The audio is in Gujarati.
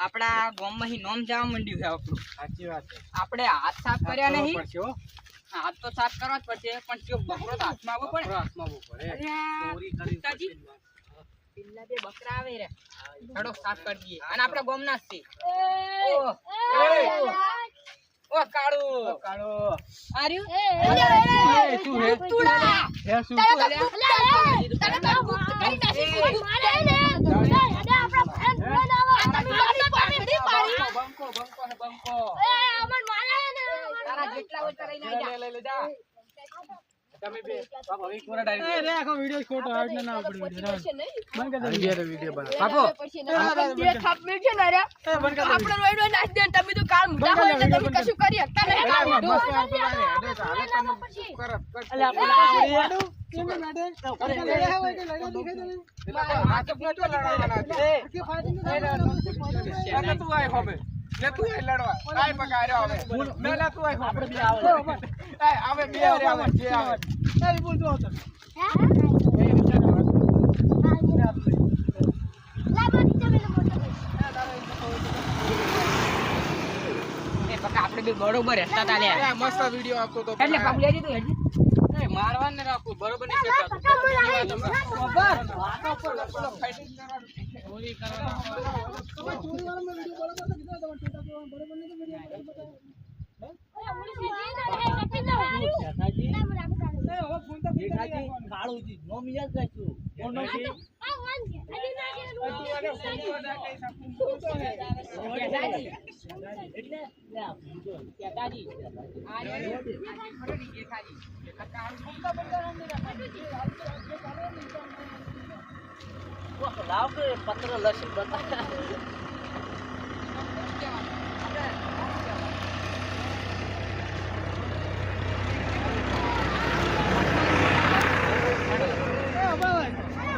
આપડા ગામમાં નોમ જવા માંડ્યું છે આપણું. સાચી વાત છે. આપણે હાથ સાફ કર્યા નહીં. હાથ તો સાફ કરવા જ પડશે, પણ જો બકરો તો હાથમાં આવવો પડે. પેલા બે બકરા આવે રે, થોડો સાફ કરી દઈએ. અને આપણે ગામના જ છે. ઓ કાળુ આર્યું તું હે તુડા હે શું તું લે તને તો ગુપ્ત કરી નાખી મારે ને આપડા ફ્રેન્ડ બનાવા તમે પાણી બંકો એ અમન મારે ને તારા જેટલા હોય તને લઈ જા તમે બે બાપા એક વાર ડાયરેક્ટ રે આખો વિડિયો ખોટો આડ ના ઉપડી બંધ કર દે વિડિયો બના બાપો બે થાપ મે છે ને રે આપણે રોઈડો નાખ દે તમે તો કાળ મુઢા હોય એટલે તમે કશું કરી શકતા નહીં કાળ મુઢો અલે આપણે કેમ નાડે અરે હોય કે લડો દેખાય તમે આ તો નતો લડવાના છે કે તું આય હોમે લે તું આય લડવા કાઈ પકાર્યો હવે મે લે તું આય આપણે બે આવે આવે બે આવે જે આવે એ બોલ દો તો હે એ વિચાર લા બાકી તમે મોટો એ પકા આપણે બે બરોબર હતા તા લે મસ્ત વિડિયો આપતો તો એટલે પાપ લેજી તો હેજી એ મારવાને રાખો બરોબર ની સેટ આપો બરાબર વાતો પર પેલો ફાઇટિંગ કરવાનું ચોરી કરવાનું ચોરી વાળો મે વિડિયો બરોબર તો કીધો તો છોટા બરોબર ની તો વિડિયો હે ઓલી સીધી ના હે કટી ના હારું જાતાજી ના મને આપતા એ હવે ફોન તો દેખાજી કાળુજી નો મિયાજ જાચું કોનો છે આ વાન છે અજી ના કે નો વાને ફોન તો ના કઈ શકું તો હે જાતાજી એટલે લે આ જો જાતાજી આ રે ખરી દેખાજી કાળુ ફોન તો બંધ નહીં રાખી वो लाओ के पत्र लक्ष्य बता